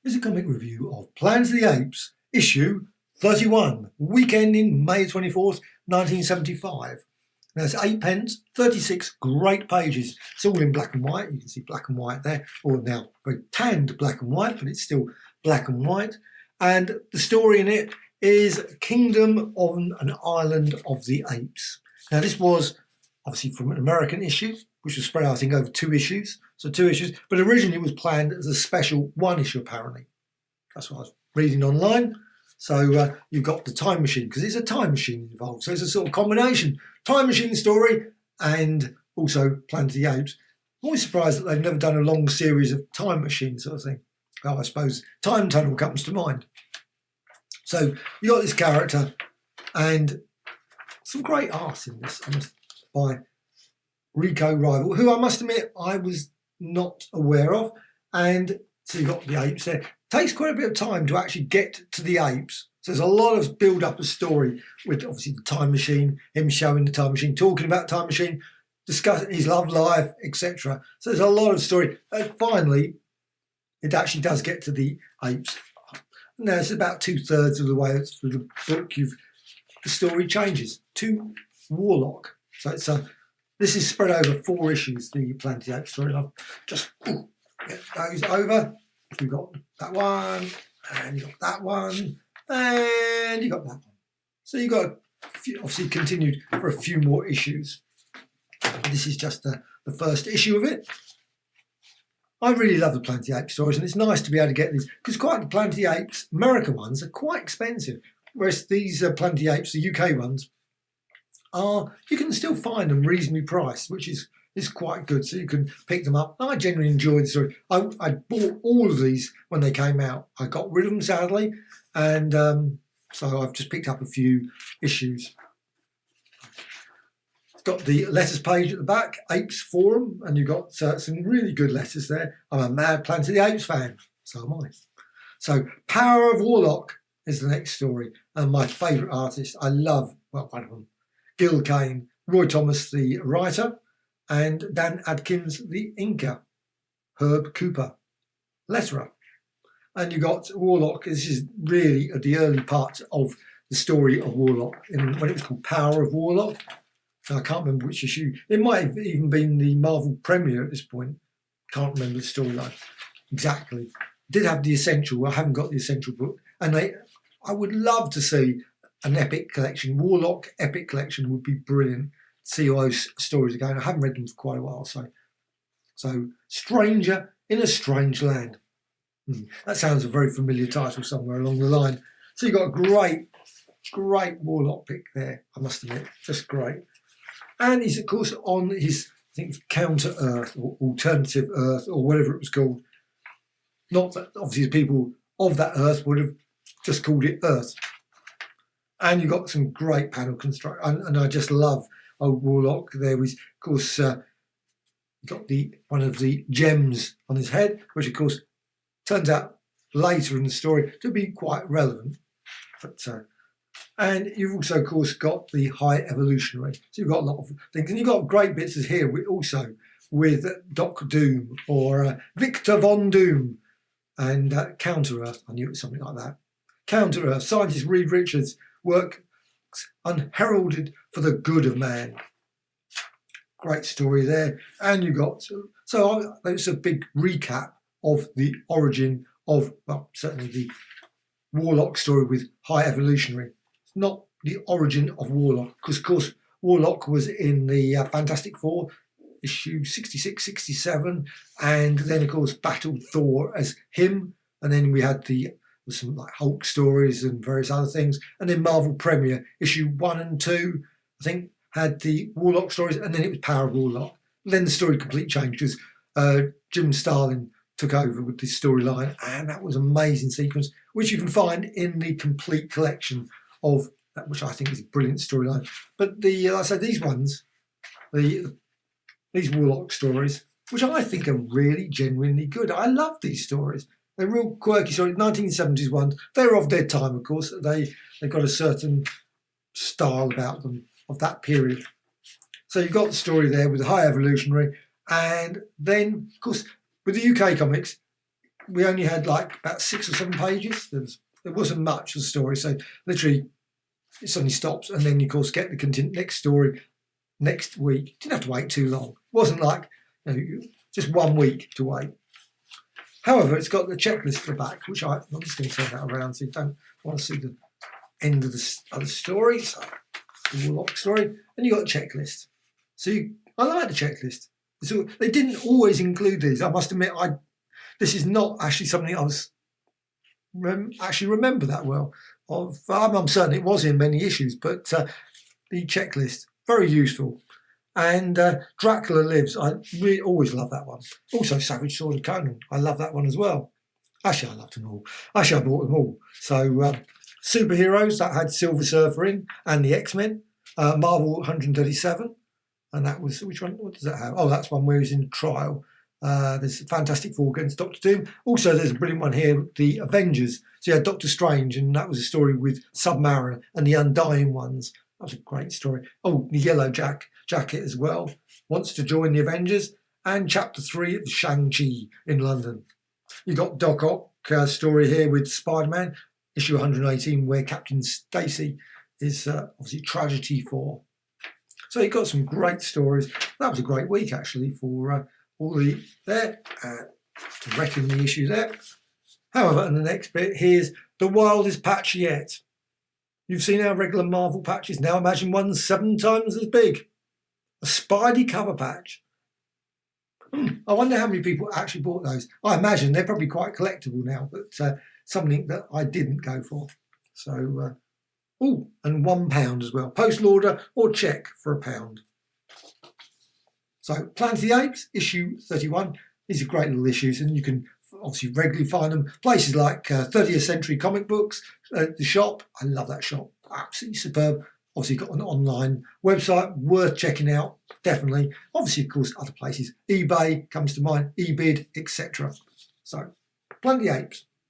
Is a comic review of Planet of the Apes, issue 31, weekend in May 24th, 1975. Now it's 8 pence, 36 great pages. It's all in black and white. You can see black and white there, or now very tanned black and white, but it's still black and white. And the story in it is Kingdom on an Island of the Apes. Now this was obviously from an American issue, which was spread out, I think, over 2 issues. So 2 issues, but originally it was planned as a special 1 issue, apparently. That's what I was reading online. So you've got the time machine, because it's a time machine involved. So it's a sort of combination, time machine story and also Planet of the Apes. I'm always surprised that they've never done a long series of time machine sort of thing. Well, I suppose Time Tunnel comes to mind. So you got this character and some great art in this by Rico Rival, who I must admit I was not aware of. And so you've got the apes there. It takes quite a bit of time to actually get to the apes. So there's a lot of build up of story with obviously the time machine, him showing the time machine, talking about time machine, discussing his love life, etc. So there's a lot of story. And finally, it actually does get to the apes. Now it's about 2/3 of the way through the book. The story changes to Warlock. So it's this is spread over 4 issues, the Planet of the Apes story. I'll just get those over. You've got that one, and you've got that one, and you've got that one. So you've got obviously continued for a few more issues. This is just the first issue of it. I really love the Planet of the Apes stories, and it's nice to be able to get these, because quite the Planet of the Apes American ones are quite expensive, whereas these Planet of the Apes, the UK ones, you can still find them reasonably priced, which is quite good. So you can pick them up. I genuinely enjoyed the story. I bought all of these when they came out. I got rid of them sadly, and so I've just picked up a few issues. It's got the letters page at the back, Apes Forum, and you've got some really good letters there. I'm a mad Planet of the Apes fan, so am I. So Power of Warlock is the next story, and my favourite artist. I love, well, one of them, Gil Kane, Roy Thomas, the writer, and Dan Adkins, the inker, Herb Cooper, letterer. And you got Warlock. This is really at the early part of the story of Warlock, when it was called Power of Warlock. I can't remember which issue. It might have even been the Marvel premiere at this point. Can't remember the storyline exactly. Did have the essential. I haven't got the essential book. And I would love to see an epic collection. Warlock epic collection would be brilliant. See all those stories again. I haven't read them for quite a while. So Stranger in a Strange Land. That sounds a very familiar title somewhere along the line. So you've got a great Warlock pick there, I must admit. Just great. And he's, of course, on his, I think, Counter Earth or Alternative Earth or whatever it was called. Not that obviously the people of that Earth would have just called it Earth. And you've got some great panel construction. And I just love old Warlock. There was, of course, got one of the gems on his head, which, of course, turns out later in the story to be quite relevant. But and you've also, of course, got the High Evolutionary. So you've got a lot of things. And you've got great bits here also with Doc Doom or Victor Von Doom and Counter Earth. I knew it was something like that. Counter Earth. Scientist Reed Richards' work unheralded for the good of man. Great story there. And you got, so it's a big recap of the origin of, well, certainly the Warlock story with High Evolutionary. It's not the origin of Warlock, because, of course, Warlock was in the Fantastic Four, issue 66, 67, and then, of course, battled Thor as him, and then we had some like Hulk stories and various other things, and then Marvel Premiere, issue 1 and 2, I think, had the Warlock stories, and then it was Power of Warlock. Then the story completely changed because Jim Starlin took over with this storyline, and that was an amazing sequence, which you can find in the complete collection of that, which I think is a brilliant storyline. But like I said, these ones, these Warlock stories, which I think are really genuinely good. I love these stories. They're real quirky stories. 1970s ones. They're of their time, of course. They've got a certain style about them of that period. So you've got the story there with the High Evolutionary, and then, of course, with the UK comics, we only had like about 6 or 7 pages. There wasn't much of the story, so literally it suddenly stops, and then you of course get the next story next week. Didn't have to wait too long. It wasn't like just 1 week to wait. However, it's got the checklist at the back, which I'm just going to turn that around so you don't want to see the end of the other story. So the Warlock story, and you got a checklist. So I like the checklist. So they didn't always include these. I must admit, this is not actually something I was actually remember that well. I'm certain it was in many issues, but the checklist, very useful. And Dracula Lives, I really always love that one. Also Savage Sword of Conan, I love that one as well. Actually, I loved them all. Actually, I bought them all. So superheroes, that had Silver Surfer in, and the X-Men. Marvel 137, and that was, which one? What does that have? Oh, that's one where he's in trial. There's Fantastic Four against Doctor Doom. Also, there's a brilliant one here, the Avengers. So you had Doctor Strange, and that was a story with Submariner and the Undying Ones. That was a great story. Oh, the Yellow Jacket as well. Wants to join the Avengers. And Chapter 3 of Shang-Chi in London. You got Doc Ock story here with Spider-Man, issue 118, where Captain Stacy is obviously Tragedy 4. So you got some great stories. That was a great week, actually, for all the there, wrecking the issue there. However, in the next bit, here's the wildest patch yet. You've seen our regular Marvel patches. Now imagine one 7 times as big. A Spidey cover patch. I wonder how many people actually bought those. I imagine they're probably quite collectible now, but something that I didn't go for. So, and £1 as well. Postal order or cheque for £1. So, Planet of the Apes, issue 31. These are great little issues, and you can obviously regularly find them. Places like 30th Century Comic Books, the shop. I love that shop. Absolutely superb. Obviously got an online website, worth checking out, definitely. Obviously, of course, other places. eBay comes to mind, eBid, etc. So, Planet of the Apes.